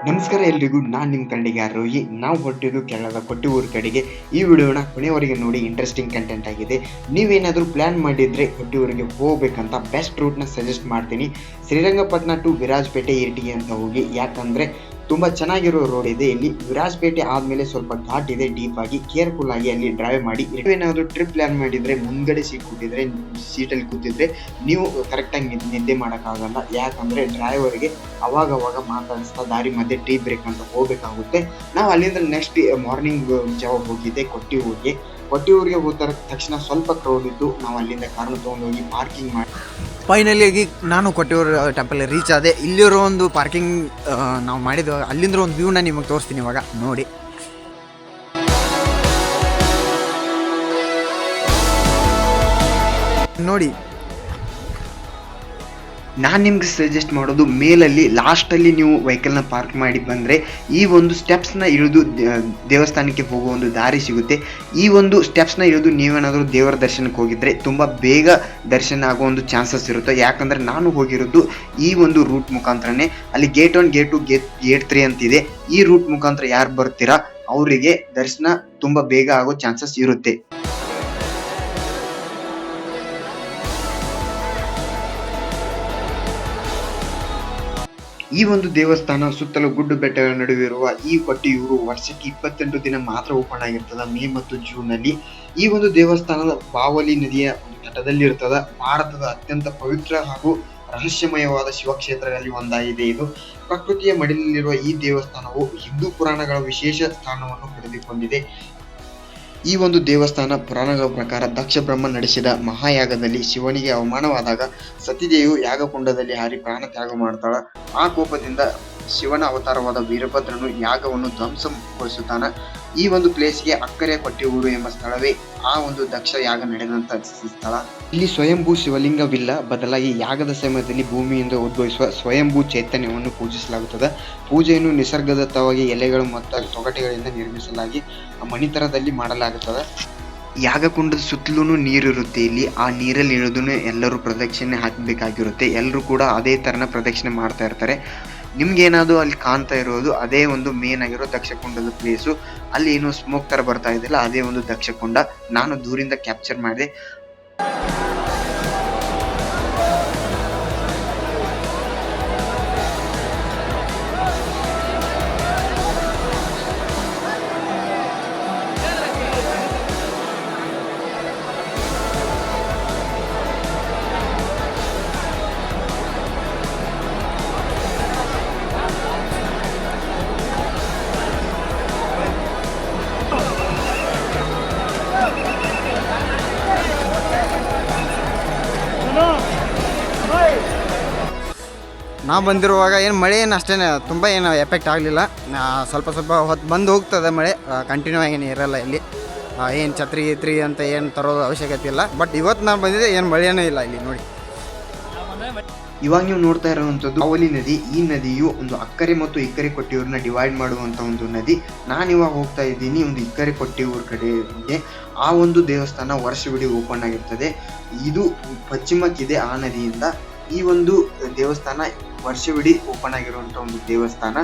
ನಮಸ್ಕಾರ ಎಲ್ರಿಗೂ, ನಾನು ನಿಮ್ಮ ಕನ್ನಡಿಗ ರೋಹಿ. ನಾವು ಹೊರಟಿದ್ದು ಕೇರಳದ ಕೊಟ್ಟಿಯೂರು ಕಡೆಗೆ. ಈ ವಿಡಿಯೋನ ಕೊನೆಯವರೆಗೆ ನೋಡಿ, ಇಂಟ್ರೆಸ್ಟಿಂಗ್ ಕಂಟೆಂಟ್ ಆಗಿದೆ. ನೀವೇನಾದರೂ ಪ್ಲ್ಯಾನ್ ಮಾಡಿದರೆ ಕೊಟ್ಟಿಯೂರಿಗೆ ಹೋಗ್ಬೇಕಂತ ಬೆಸ್ಟ್ ರೂಟ್ನ ಸಜೆಸ್ಟ್ ಮಾಡ್ತೀನಿ. ಶ್ರೀರಂಗಪಟ್ಟಣ ಟು ವಿರಾಜಪೇಟೆ ಇರಿಟಿಗೆ ಅಂತ ಹೋಗಿ, ಯಾಕಂದರೆ ತುಂಬ ಚೆನ್ನಾಗಿರೋ ರೋಡ್ ಇದೆ. ಇಲ್ಲಿ ವಿರಾಜಪೇಟೆ ಆದಮೇಲೆ ಸ್ವಲ್ಪ ಘಾಟ್ ಇದೆ, ಡೀಪ್ ಆಗಿ ಕೇರ್ಫುಲ್ ಆಗಿ ಅಲ್ಲಿ ಡ್ರೈವ್ ಮಾಡಿ. ಏನಾದರೂ ಟ್ರಿಪ್ ಪ್ಲ್ಯಾನ್ ಮಾಡಿದರೆ ಮುಂದ್ಗಡೆ ಸೀಟಲ್ಲಿ ಕೂತಿದ್ರೆ ನೀವು ಕರೆಕ್ಟಾಗಿ ನಿದ್ದೆ ಮಾಡೋಕ್ಕಾಗಲ್ಲ. ಯಾಕಂದರೆ ಡ್ರೈವರ್ಗೆ ಅವಾಗವಾಗ ಮಾತಾಡಿಸ್ತಾ ದಾರಿ ಮಧ್ಯೆ ಟೀ ಬ್ರೇಕ್ ಅಂತ ಹೋಗಬೇಕಾಗುತ್ತೆ. ನಾವು ಅಲ್ಲಿಂದ ನೆಕ್ಸ್ಟ್ ಮಾರ್ನಿಂಗ್ ಜಾವ ಹೋಗಿದ್ದೆ ಕೊಟ್ಟಿಯೂರಿಗೆ ಹೋದ ತಕ್ಷಣ ಸ್ವಲ್ಪ ಕ್ರೌಡ್ ಇದ್ದು ನಾವು ಅಲ್ಲಿಂದ ಕಾರನ್ನು ತೊಗೊಂಡೋಗಿ ಪಾರ್ಕಿಂಗ್ ಮಾಡಿ ಫೈನಲಿಯಾಗಿ ನಾನು ಕೊಟ್ಟಿಯೂರು ಟೆಂಪಲ್ ರೀಚ್ ಆದೆ. ಇಲ್ಲಿರೋ ಒಂದು ಪಾರ್ಕಿಂಗ್ ನಾವು ಮಾಡಿದ್ದು, ಅಲ್ಲಿಂದ ಒಂದು ವ್ಯೂನ ನಿಮಗೆ ತೋರಿಸ್ತೀನಿ ಇವಾಗ ನೋಡಿ. ನೋಡಿ, ನಾನು ನಿಮ್ಗೆ ಸಜೆಸ್ಟ್ ಮಾಡೋದು, ಮೇಲಲ್ಲಿ ಲಾಸ್ಟಲ್ಲಿ ನೀವು ವೆಹಿಕಲ್ನ ಪಾರ್ಕ್ ಮಾಡಿ ಬಂದರೆ ಈ ಒಂದು ಸ್ಟೆಪ್ಸ್ನ ಇಳಿದು ದೇವಸ್ಥಾನಕ್ಕೆ ಹೋಗೋ ಒಂದು ದಾರಿ ಸಿಗುತ್ತೆ. ಈ ಒಂದು ಸ್ಟೆಪ್ಸ್ನ ಇಳಿದು ನೀವೇನಾದರೂ ದೇವರ ದರ್ಶನಕ್ಕೆ ಹೋಗಿದ್ರೆ ತುಂಬ ಬೇಗ ದರ್ಶನ ಆಗೋ ಒಂದು ಚಾನ್ಸಸ್ ಇರುತ್ತೆ. ಯಾಕಂದರೆ ನಾನು ಹೋಗಿರೋದು ಈ ಒಂದು ರೂಟ್ ಮುಖಾಂತರನೇ. ಅಲ್ಲಿ ಗೇಟ್ 1, ಗೇಟ್ 2, ಗೇಟ್ 3 ಅಂತಿದೆ. ಈ ರೂಟ್ ಮುಖಾಂತರ ಯಾರು ಬರ್ತೀರಾ ಅವರಿಗೆ ದರ್ಶನ ತುಂಬ ಬೇಗ ಆಗೋ ಚಾನ್ಸಸ್ ಇರುತ್ತೆ. ಈ ಒಂದು ದೇವಸ್ಥಾನ ಸುತ್ತಲೂ ಗುಡ್ಡು ಬೆಟ್ಟಗಳ ನಡುವೆ ಇರುವ ಈ ಕೊಟ್ಟಿಯೂರು ವರ್ಷಕ್ಕೆ 28 ದಿನ ಮಾತ್ರ ಓಪನ್ ಆಗಿರ್ತದೆ, ಮೇ ಮತ್ತು ಜೂನ್ನಲ್ಲಿ. ಈ ಒಂದು ದೇವಸ್ಥಾನದ ಬಾವಲಿ ನದಿಯ ತಟದಲ್ಲಿ ಇರ್ತದ. ಭಾರತದ ಅತ್ಯಂತ ಪವಿತ್ರ ಹಾಗೂ ರಹಸ್ಯಮಯವಾದ ಶಿವಕ್ಷೇತ್ರಗಳಲ್ಲಿ ಒಂದಾಗಿದೆ. ಇದು ಪ್ರಕೃತಿಯ ಮಡಿಲಲ್ಲಿರುವ ಈ ದೇವಸ್ಥಾನವು ಹಿಂದೂ ಪುರಾಣಗಳ ವಿಶೇಷ ಸ್ಥಾನವನ್ನು ಪಡೆದುಕೊಂಡಿದೆ. ಈ ಒಂದು ದೇವಸ್ಥಾನ ಪುರಾಣಗಳ ಪ್ರಕಾರ ದಕ್ಷ ಬ್ರಹ್ಮ ನಡೆಸಿದ ಮಹಾಯಾಗದಲ್ಲಿ ಶಿವನಿಗೆ ಅವಮಾನವಾದಾಗ ಸತಿದೇವಿಯು ಯಾಗಕುಂಡದಲ್ಲಿ ಹಾರಿ ಪ್ರಾಣ ತ್ಯಾಗ ಮಾಡ್ತಾಳ. ಆ ಕೋಪದಿಂದ ಶಿವನ ಅವತಾರವಾದ ವೀರಭದ್ರನು ಯಾಗವನ್ನು ಧ್ವಂಸಗೊಳಿಸುತ್ತಾನ. ಈ ಒಂದು ಪ್ಲೇಸ್ಗೆ ಅಕ್ಕರೆ ಕೊಟ್ಟಿಯೂರು ಎಂಬ ಸ್ಥಳವೇ ಆ ಒಂದು ದಕ್ಷ ಯಾಗ ನಡೆದಂತ ಸ್ಥಳ. ಇಲ್ಲಿ ಸ್ವಯಂಭೂ ಶಿವಲಿಂಗವಿಲ್ಲ, ಬದಲಾಗಿ ಯಾಗದ ಸಮಯದಲ್ಲಿ ಭೂಮಿಯಿಂದ ಉದ್ಭವಿಸುವ ಸ್ವಯಂಭೂ ಚೈತನ್ಯವನ್ನು ಪೂಜಿಸಲಾಗುತ್ತದೆ. ಪೂಜೆಯನ್ನು ನಿಸರ್ಗದತ್ತವಾಗಿ ಎಲೆಗಳು ಮತ್ತು ತೊಗಟೆಗಳಿಂದ ನಿರ್ಮಿಸಲಾಗಿ ಮಣಿತರದಲ್ಲಿ ಮಾಡಲಾಗುತ್ತದೆ. ಯಾಗಕುಂಡದ ಸುತ್ತಲೂ ನೀರಿರುತ್ತೆ. ಇಲ್ಲಿ ಆ ನೀರಲ್ಲಿ ಇಳಿದು ಎಲ್ಲರೂ ಪ್ರದಕ್ಷಿಣೆ ಹಾಕಬೇಕಾಗಿರುತ್ತೆ. ಎಲ್ಲರೂ ಕೂಡ ಅದೇ ಥರನ ಪ್ರದಕ್ಷಿಣೆ ಮಾಡ್ತಾ ಇರ್ತಾರೆ. ನಿಮ್ಗೇನಾದ್ರು ಅಲ್ಲಿ ಕಾಣ್ತಾ ಇರೋದು ಅದೇ ಒಂದು ಮೇನ್ ಆಗಿರೋ ದಕ್ಷಕುಂಡದ ಪ್ಲೇಸು. ಅಲ್ಲಿ ಏನೋ ಸ್ಮೋಕ್ ಥರ ಬರ್ತಾ ಇದೆಯಲ್ಲ, ಅದೇ ಒಂದು ದಕ್ಷಕುಂಡ. ನಾನು ದೂರಿಂದ ಕ್ಯಾಪ್ಚರ್ ಮಾಡಿದೆ. ನಾವು ಬಂದಿರುವಾಗ ಏನು ಮಳೆ ಏನು ಅಷ್ಟೇ ತುಂಬ ಏನು ಎಫೆಕ್ಟ್ ಆಗಲಿಲ್ಲ. ಸ್ವಲ್ಪ ಹೊತ್ತು ಬಂದು ಹೋಗ್ತದೆ ಮಳೆ, ಕಂಟಿನ್ಯೂ ಆಗೇನು ಇರೋಲ್ಲ ಇಲ್ಲಿ. ಏನು ಛತ್ರಿ ಅಂತ ಏನು ತರೋದು ಅವಶ್ಯಕತೆ ಇಲ್ಲ. ಬಟ್ ಇವತ್ತು ನಾನು ಬಂದಿದ್ದೆ, ಏನು ಮಳೆಯೇ ಇಲ್ಲ ಇಲ್ಲಿ ನೋಡಿ. ಇವಾಗ ನೀವು ನೋಡ್ತಾ ಇರುವಂಥದ್ದು ಬಾವಲಿ ನದಿ. ಈ ನದಿಯು ಒಂದು ಅಕ್ಕರೆ ಮತ್ತು ಇಕ್ಕರೆ ಕೊಟ್ಟಿಯೂರನ್ನ ಡಿವೈಡ್ ಮಾಡುವಂಥ ಒಂದು ನದಿ. ನಾನು ಇವಾಗ ಹೋಗ್ತಾ ಇದ್ದೀನಿ ಒಂದು ಇಕ್ಕರೆ ಕೊಟ್ಟಿಯೂರು ಕಡೆಗೆ. ಆ ಒಂದು ದೇವಸ್ಥಾನ ವರ್ಷವಿಡೀ ಓಪನ್ ಆಗಿರ್ತದೆ. ಇದು ಪಶ್ಚಿಮಕ್ಕಿದೆ ಆ ನದಿಯಿಂದ. ಈ ಒಂದು ದೇವಸ್ಥಾನ ವರ್ಷವಿಡೀ ಓಪನ್ ಆಗಿರುವಂಥ ಒಂದು ದೇವಸ್ಥಾನ.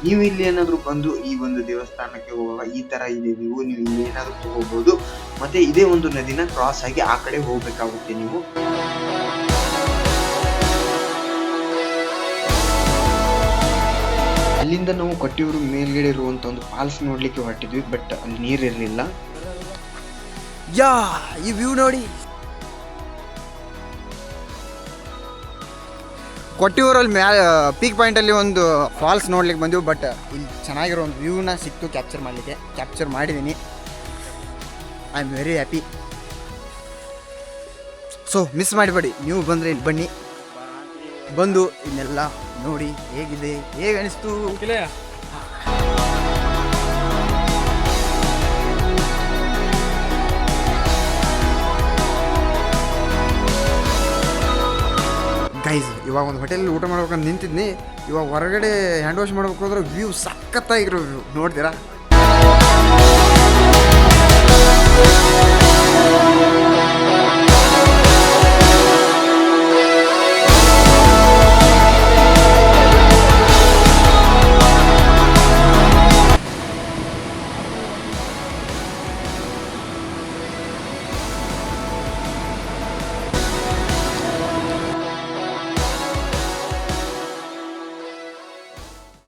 ನೀವು ಇಲ್ಲಿ ಏನಾದರೂ ಬಂದು ಈ ಒಂದು ದೇವಸ್ಥಾನಕ್ಕೆ ಹೋಗುವಾಗ ಈ ಥರ ಇದೆ, ನೀವು ಇಲ್ಲಿ ಏನಾದರೂ ತಗೋಬಹುದು. ಮತ್ತೆ ಇದೇ ಒಂದು ನದಿನ ಕ್ರಾಸ್ ಆಗಿ ಆ ಕಡೆ ಹೋಗ್ಬೇಕಾಗುತ್ತೆ ನೀವು. ಅಲ್ಲಿಂದ ನಾವು ಕೊಟ್ಟಿಯೂರು ಮೇಲ್ಗಡೆ ಇರುವಂಥ ಒಂದು ಫಾಲ್ಸ್ ನೋಡ್ಲಿಕ್ಕೆ ಹೊರಟಿದ್ವಿ, ಬಟ್ ಅಲ್ಲಿ ನೀರಿರಲಿಲ್ಲ. ಈ ವ್ಯೂ ನೋಡಿ. ಕೊಟ್ಟಿಯೂರಲ್ಲಿ ಪೀಕ್ ಪಾಯಿಂಟಲ್ಲಿ ಒಂದು ಫಾಲ್ಸ್ ನೋಡ್ಲಿಕ್ಕೆ ಬಂದೆವು. ಬಟ್ ಇಲ್ಲಿ ಚೆನ್ನಾಗಿರೋ ಒಂದು ವ್ಯೂನ ಸಿಕ್ತು ಕ್ಯಾಪ್ಚರ್ ಮಾಡಿದ್ದೀನಿ. I am very happy. So miss ಮಾಡಿಬೇಡಿ, ನೀವು ಬಂದರೆ ಇಲ್ಲಿ ಬನ್ನಿ, ಬಂದು ಇನ್ನೆಲ್ಲ ನೋಡಿ ಹೇಗಿದೆ, ಹೇಗೆ ಅನಿಸ್ತು. ಗೈಸ್, ಇವಾಗ ಒಂದು ಹೋಟೆಲ್ ಊಟ ಮಾಡ್ಬೇಕಂತ ನಿಂತಿದ್ನಿ. ಇವಾಗ ಹೊರಗಡೆ ಹ್ಯಾಂಡ್ ವಾಶ್ ಮಾಡ್ಬೇಕು ಅಂದ್ರೆ ವ್ಯೂ ಸಖತ್ತಾಗಿರೋ ವ್ಯೂ ನೋಡ್ತೀರಾ.